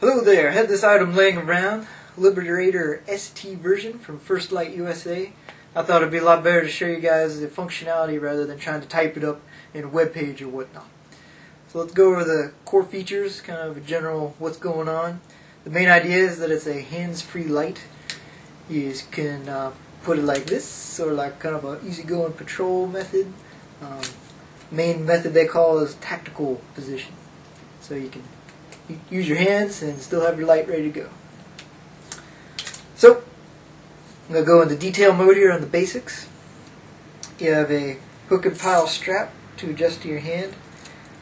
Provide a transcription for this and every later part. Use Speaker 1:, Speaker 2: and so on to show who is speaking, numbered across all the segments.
Speaker 1: Hello there, I had this item laying around, Liberator ST version from First Light USA. I thought it'd be a lot better to show you guys the functionality rather than trying to type it up in a web page or whatnot. So let's go over the core features, kind of a general what's going on. The main idea is that it's a hands-free light. You can put it like this, or like kind of an easygoing patrol method. Main method they call is tactical position. So you can use your hands and still have your light ready to go. So I'm going to go into detail mode here on the basics. You have a hook and pile strap to adjust to your hand,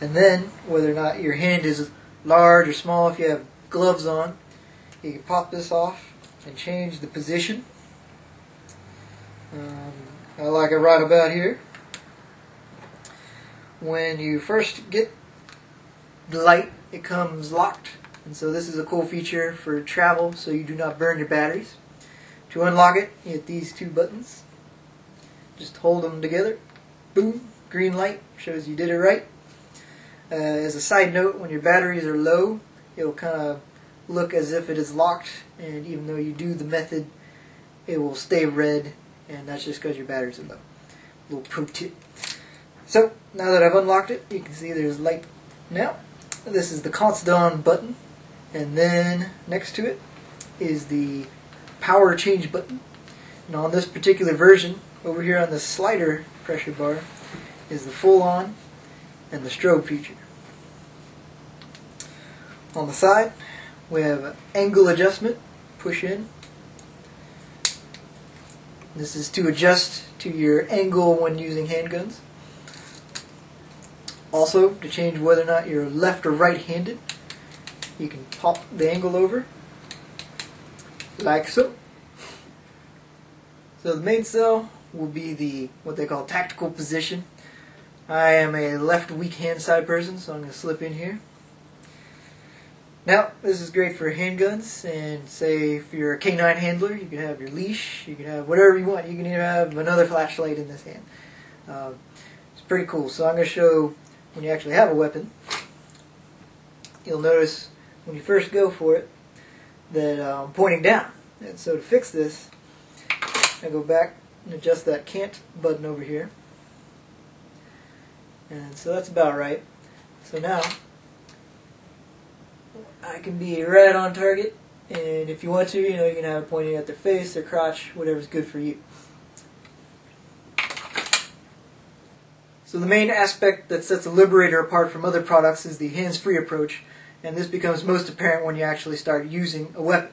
Speaker 1: and then whether or not your hand is large or small, if you have gloves on, you can pop this off and change the position. I like it right about here. When you first get the light, it comes locked, and so this is a cool feature for travel so you do not burn your batteries. To unlock it, you hit these two buttons. Just hold them together. Boom, green light shows you did it right. As a side note, when your batteries are low, it'll kind of look as if it is locked, and even though you do the method, it will stay red, and that's just because your batteries are low. Little pro tip. So now that I've unlocked it, you can see there's light now. This is the constant on button, and then next to it is the power change button. And on this particular version, over here on the slider pressure bar, is the full on and the strobe feature. On the side, we have angle adjustment, push in. This is to adjust to your angle when using handguns. Also, to change whether or not you're left or right-handed, you can pop the angle over, like so. So the main cell will be the what they call tactical position. I am a left weak hand side person, so I'm going to slip in here. Now, this is great for handguns, and say if you're a K9 handler, you can have your leash, you can have whatever you want. You can even have another flashlight in this hand. It's pretty cool. So I'm going to show when you actually have a weapon. You'll notice when you first go for it that I'm pointing down. And so to fix this, I go back and adjust that can't button over here. And so that's about right. So now I can be right on target, and if you want to, you can have it pointing at their face, their crotch, whatever's good for you. So the main aspect that sets a Liberator apart from other products is the hands-free approach, and this becomes most apparent when you actually start using a weapon.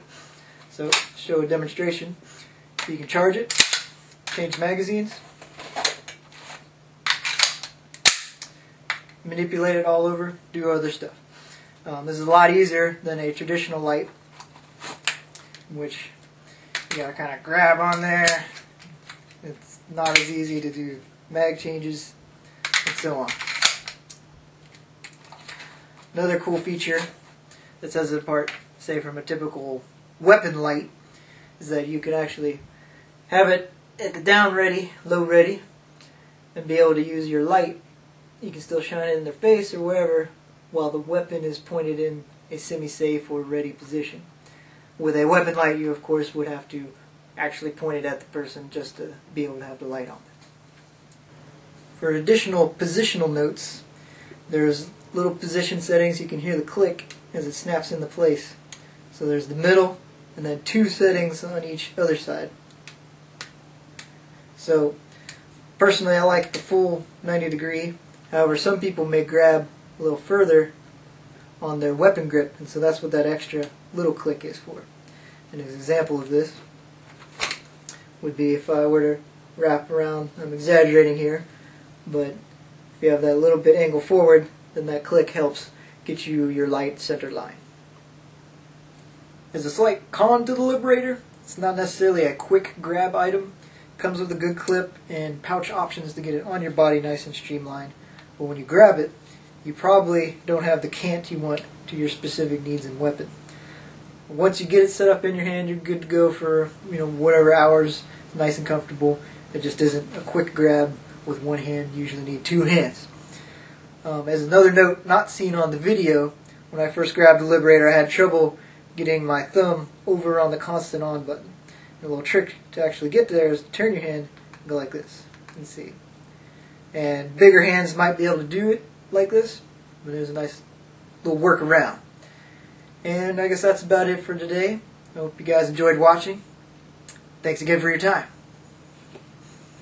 Speaker 1: So, to show a demonstration, you can charge it, change magazines, manipulate it all over, do other stuff. This is a lot easier than a traditional light, which you gotta kind of grab on there. It's not as easy to do mag changes, and so on. Another cool feature that sets it apart, say from a typical weapon light, is that you can actually have it at the down ready, low ready, and be able to use your light. You can still shine it in their face or wherever, while the weapon is pointed in a semi-safe or ready position. With a weapon light, you of course would have to actually point it at the person just to be able to have the light on. For additional positional notes, there's little position settings. You can hear the click as it snaps into place. So there's the middle, and then two settings on each other side. So personally, I like the full 90 degree. However, some people may grab a little further on their weapon grip, and so that's what that extra little click is for. And an example of this would be if I were to wrap around, I'm exaggerating here, but if you have that little bit angle forward, then that click helps get you your light center line. As a slight con to the Liberator, it's not necessarily a quick grab item. It comes with a good clip and pouch options to get it on your body nice and streamlined, but when you grab it, you probably don't have the cant you want to your specific needs and weapon. Once you get it set up in your hand, you're good to go for whatever hours, nice and comfortable. It just isn't a quick grab with one hand. You usually need two hands. As another note not seen on the video, when I first grabbed the Liberator, I had trouble getting my thumb over on the constant on button. A little trick to actually get there is to turn your hand and go like this. You can see. And bigger hands might be able to do it like this, but there's a nice little workaround. And I guess that's about it for today. I hope you guys enjoyed watching. Thanks again for your time.